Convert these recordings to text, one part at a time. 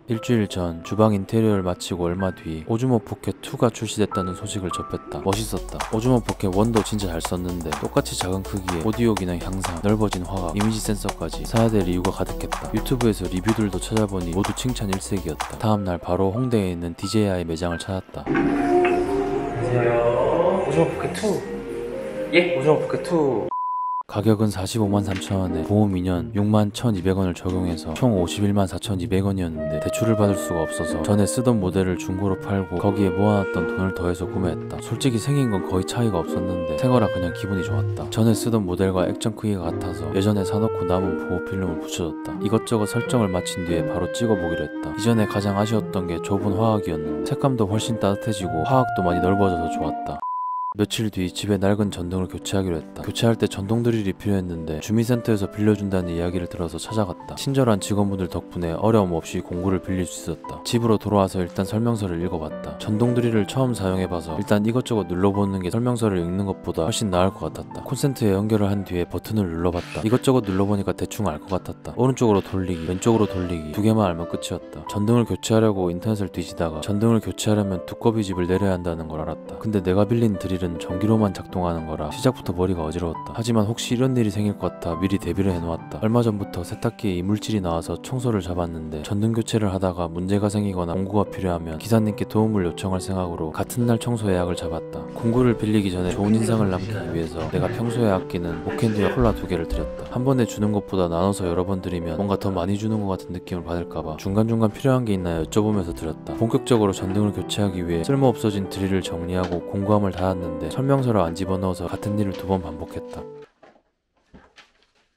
일주일 전 주방 인테리어를 마치고 얼마 뒤 오즈모 포켓 2가 출시됐다는 소식을 접했다. 멋있었다. 오즈모 포켓 1도 진짜 잘 썼는데 똑같이 작은 크기에 오디오 기능 향상, 넓어진 화각, 이미지 센서까지 사야 될 이유가 가득했다. 유튜브에서 리뷰들도 찾아보니 모두 칭찬 일색이었다. 다음날 바로 홍대에 있는 DJI 매장을 찾았다. 안녕하세요. 오즈모 포켓 2. 예? 오즈모 포켓 2. 가격은 45만 3천원에 보험 2년 6만 1,200원을 적용해서 총 51만 4,200원이었는데 대출을 받을 수가 없어서 전에 쓰던 모델을 중고로 팔고 거기에 모아놨던 돈을 더해서 구매했다. 솔직히 생긴 건 거의 차이가 없었는데 새거라 그냥 기분이 좋았다. 전에 쓰던 모델과 액정 크기가 같아서 예전에 사놓고 남은 보호 필름을 붙여줬다. 이것저것 설정을 마친 뒤에 바로 찍어보기로 했다. 이전에 가장 아쉬웠던 게 좁은 화각이었는데 색감도 훨씬 따뜻해지고 화각도 많이 넓어져서 좋았다. 며칠 뒤 집에 낡은 전등을 교체하기로 했다. 교체할 때 전동 드릴이 필요했는데 주민센터에서 빌려준다는 이야기를 들어서 찾아갔다. 친절한 직원분들 덕분에 어려움 없이 공구를 빌릴 수 있었다. 집으로 돌아와서 일단 설명서를 읽어봤다. 전동 드릴을 처음 사용해봐서 일단 이것저것 눌러보는 게 설명서를 읽는 것보다 훨씬 나을 것 같았다. 콘센트에 연결을 한 뒤에 버튼을 눌러봤다. 이것저것 눌러보니까 대충 알 것 같았다. 오른쪽으로 돌리기, 왼쪽으로 돌리기 두 개만 알면 끝이었다. 전등을 교체하려고 인터넷을 뒤지다가 전등을 교체하려면 두꺼비 집을 내려야 한다는 걸 알았다. 근데 내가 빌린 드릴은 전기로만 작동하는 거라 시작부터 머리가 어지러웠다. 하지만 혹시 이런 일이 생길 것 같아 미리 대비를 해놓았다. 얼마 전부터 세탁기에 이물질이 나와서 청소를 잡았는데 전등 교체를 하다가 문제가 생기거나 공구가 필요하면 기사님께 도움을 요청할 생각으로 같은 날 청소 예약을 잡았다. 공구를 빌리기 전에 좋은 인상을 남기기 위해서 내가 평소에 아끼는 목캔디와 콜라 2개를 드렸다. 한 번에 주는 것보다 나눠서 여러 번 드리면 뭔가 더 많이 주는 것 같은 느낌을 받을까봐 중간중간 필요한 게 있나 여쭤보면서 드렸다. 본격적으로 전등을 교체하기 위해 쓸모 없어진 드릴을 정리하고 공구함을 닫았는데 설명서를 안 집어넣어서 같은 일을 2번 반복했다.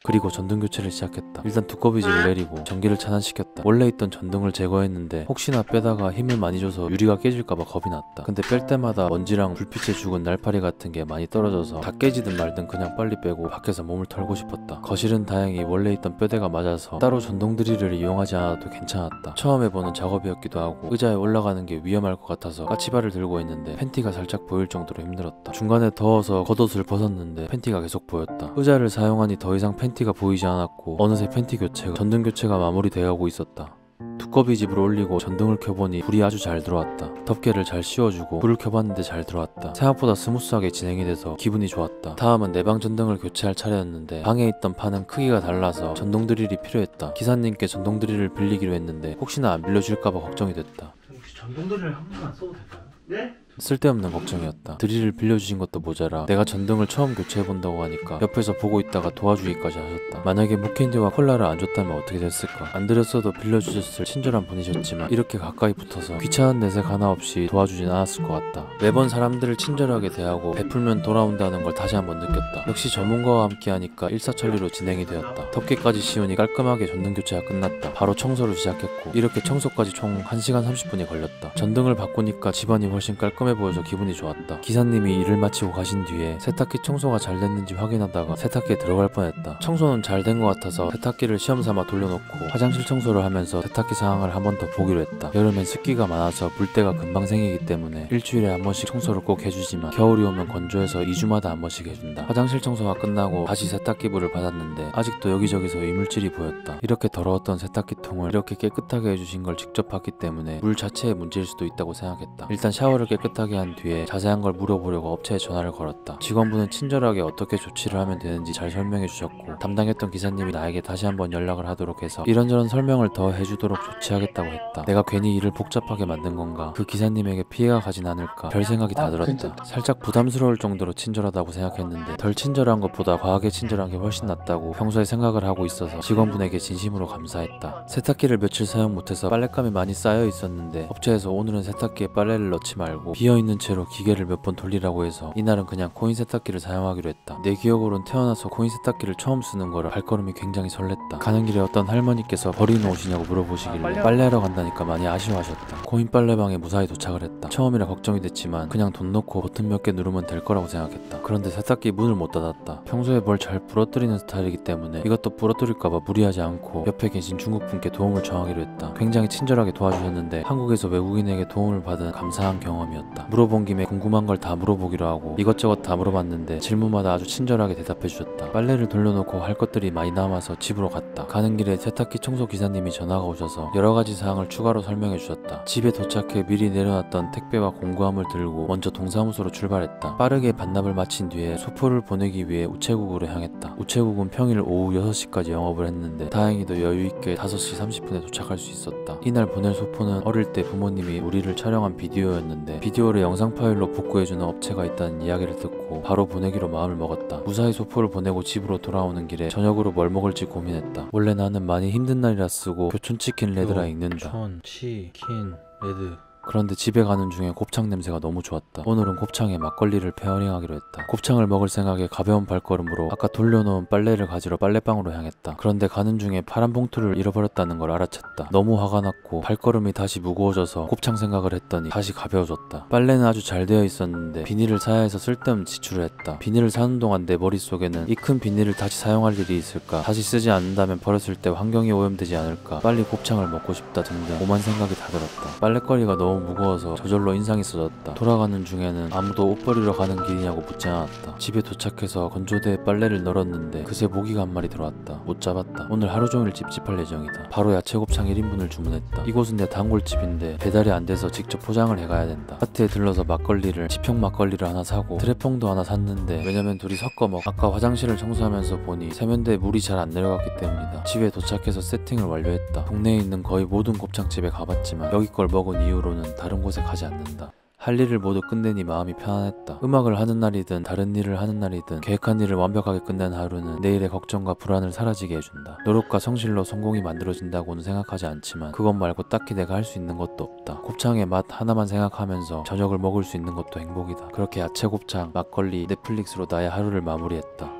그리고 전등 교체를 시작했다. 일단 두꺼비 집을 내리고 전기를 차단시켰다. 원래 있던 전등을 제거했는데 혹시나 빼다가 힘을 많이 줘서 유리가 깨질까봐 겁이 났다. 근데 뺄 때마다 먼지랑 불빛에 죽은 날파리 같은 게 많이 떨어져서 다 깨지든 말든 그냥 빨리 빼고 밖에서 몸을 털고 싶었다. 거실은 다행히 원래 있던 뼈대가 맞아서 따로 전동 드릴을 이용하지 않아도 괜찮았다. 처음 해보는 작업이었기도 하고 의자에 올라가는 게 위험할 것 같아서 까치발을 들고 있는데 팬티가 살짝 보일 정도로 힘들었다. 중간에 더워서 겉옷을 벗었는데 팬티가 계속 보였다. 의자를 사용하니 더 이상 팬티가 보이지 않았고 어느새 팬티 교체가 전등 교체가 마무리되어가고 있었다. 두꺼비 집을 올리고 전등을 켜보니 불이 아주 잘 들어왔다. 덮개를 잘 씌워주고 불을 켜봤는데 잘 들어왔다. 생각보다 스무스하게 진행이 돼서 기분이 좋았다. 다음은 내 방 전등을 교체할 차례였는데 방에 있던 판은 크기가 달라서 전동 드릴이 필요했다. 기사님께 전동 드릴을 빌리기로 했는데 혹시나 안 빌려줄까봐 걱정이 됐다. 혹시 전동 드릴 한 번만 써도 될까요? 네? 쓸데없는 걱정이었다. 드릴을 빌려주신 것도 모자라 내가 전등을 처음 교체해본다고 하니까 옆에서 보고 있다가 도와주기까지 하셨다. 만약에 무캔디와 콜라를 안 줬다면 어떻게 됐을까. 안 드렸어도 빌려주셨을 친절한 분이셨지만 이렇게 가까이 붙어서 귀찮은 내색 하나 없이 도와주진 않았을 것 같다. 매번 사람들을 친절하게 대하고 베풀면 돌아온다는 걸 다시 한번 느꼈다. 역시 전문가와 함께 하니까 일사천리로 진행이 되었다. 덮개까지 씌우니 깔끔하게 전등 교체가 끝났다. 바로 청소를 시작했고 이렇게 청소까지 총 1시간 30분이 걸렸다. 전등을 바꾸니까 집안이 훨씬 깔끔해 보여서 기분이 좋았다. 기사님이 일을 마치고 가신 뒤에 세탁기 청소가 잘 됐는지 확인하다가 세탁기에 들어갈 뻔했다. 청소는 잘 된 것 같아서 세탁기를 시험삼아 돌려놓고 화장실 청소를 하면서 세탁기 상황을 한 번 더 보기로 했다. 여름엔 습기가 많아서 물때가 금방 생기기 때문에 일주일에 한 번씩 청소를 꼭 해주지만 겨울이 오면 건조해서 2주마다 한 번씩 해준다. 화장실 청소가 끝나고 다시 세탁기 불을 받았는데 아직도 여기저기서 이물질이 보였다. 이렇게 더러웠던 세탁기 통을 이렇게 깨끗하게 해주신 걸 직접 봤기 때문에 물 자체의 문제일 수도 있다고 생각했다. 일단 샤워를 깨끗하게 한 뒤에 자세한 걸 물어보려고 업체에 전화를 걸었다. 직원분은 친절하게 어떻게 조치를 하면 되는지 잘 설명해 주셨고 담당했던 기사님이 나에게 다시 한번 연락을 하도록 해서 이런저런 설명을 더 해주도록 조치하겠다고 했다. 내가 괜히 일을 복잡하게 만든 건가, 그 기사님에게 피해가 가진 않을까 별 생각이 다 들었다. 살짝 부담스러울 정도로 친절하다고 생각했는데 덜 친절한 것보다 과하게 친절한 게 훨씬 낫다고 평소에 생각을 하고 있어서 직원분에게 진심으로 감사했다. 세탁기를 며칠 사용 못해서 빨랫감이 많이 쌓여 있었는데 업체에서 오늘은 세탁기에 빨래를 넣지 말고 비어있는 채로 기계를 몇 번 돌리라고 해서 이날은 그냥 코인 세탁기를 사용하기로 했다. 내 기억으론 태어나서 코인 세탁기를 처음 쓰는 거라 발걸음이 굉장히 설렜다. 가는 길에 어떤 할머니께서 버리는 옷이냐고 물어보시길래 빨래하러 간다니까 많이 아쉬워하셨다. 코인 빨래방에 무사히 도착을 했다. 처음이라 걱정이 됐지만 그냥 돈 넣고 버튼 몇 개 누르면 될 거라고 생각했다. 그런데 세탁기 문을 못 닫았다. 평소에 뭘 잘 부러뜨리는 스타일이기 때문에 이것도 부러뜨릴까봐 무리하지 않고 옆에 계신 중국분께 도움을 청하기로 했다. 굉장히 친절하게 도와주셨는데 한국에서 외국인에게 도움을 받은 감사한 경험이었다. 좋았다. 물어본 김에 궁금한 걸 다 물어보기로 하고 이것저것 다 물어봤는데 질문마다 아주 친절하게 대답해 주셨다. 빨래를 돌려놓고 할 것들이 많이 남아서 집으로 갔다. 가는 길에 세탁기 청소 기사님이 전화가 오셔서 여러 가지 사항을 추가로 설명해 주셨다. 집에 도착해 미리 내려놨던 택배와 공구함을 들고 먼저 동사무소로 출발했다. 빠르게 반납을 마친 뒤에 소포를 보내기 위해 우체국으로 향했다. 우체국은 평일 오후 6시까지 영업을 했는데 다행히도 여유있게 5시 30분에 도착할 수 있었다. 이날 보낼 소포는 어릴 때 부모님이 우리를 촬영한 비디오였는데 비디오를 영상 파일로 복구해주는 업체가 있다는 이야기를 듣고 바로 보내기로 마음을 먹었다. 무사히 소포를 보내고 집으로 돌아오는 길에 저녁으로 뭘 먹을지 고민했다. 원래 나는 많이 힘든 날이라 쓰고 교촌치킨 레드라 읽는다. 교촌치킨 레드. 그런데 집에 가는 중에 곱창 냄새가 너무 좋았다. 오늘은 곱창에 막걸리를 페어링하기로 했다. 곱창을 먹을 생각에 가벼운 발걸음으로 아까 돌려놓은 빨래를 가지러 빨래방으로 향했다. 그런데 가는 중에 파란 봉투를 잃어버렸다는 걸 알아챘다. 너무 화가 났고 발걸음이 다시 무거워져서 곱창 생각을 했더니 다시 가벼워졌다. 빨래는 아주 잘 되어 있었는데 비닐을 사야 해서 쓸데없는 지출을 했다. 비닐을 사는 동안 내 머릿속에는 이 큰 비닐을 다시 사용할 일이 있을까, 다시 쓰지 않는다면 버렸을 때 환경이 오염되지 않을까, 빨리 곱창을 먹고 싶다 등등 오만 생각이 다 들었다. 빨래거리가 너무 무거워서 저절로 인상이 써졌다. 돌아가는 중에는 아무도 옷 버리러 가는 길이냐고 묻지 않았다. 집에 도착해서 건조대에 빨래를 널었는데 그새 모기가 한 마리 들어왔다. 못 잡았다. 오늘 하루 종일 찝찝할 예정이다. 바로 야채곱창 1인분을 주문했다. 이곳은 내 단골집인데 배달이 안 돼서 직접 포장을 해가야 된다. 마트에 들러서 막걸리를, 지평 막걸리를 하나 사고 드레퐁도 하나 샀는데 왜냐면 둘이 섞어 먹. 아까 화장실을 청소하면서 보니 세면대에 물이 잘 안 내려갔기 때문이다. 집에 도착해서 세팅을 완료했다. 동네에 있는 거의 모든 곱창집에 가봤지만 여기 걸 먹은 이후로는 다른 곳에 가지 않는다. 할 일을 모두 끝내니 마음이 편안했다. 음악을 하는 날이든 다른 일을 하는 날이든 계획한 일을 완벽하게 끝낸 하루는 내일의 걱정과 불안을 사라지게 해준다. 노력과 성실로 성공이 만들어진다고는 생각하지 않지만 그것 말고 딱히 내가 할 수 있는 것도 없다. 곱창의 맛 하나만 생각하면서 저녁을 먹을 수 있는 것도 행복이다. 그렇게 야채곱창, 막걸리, 넷플릭스로 나의 하루를 마무리했다.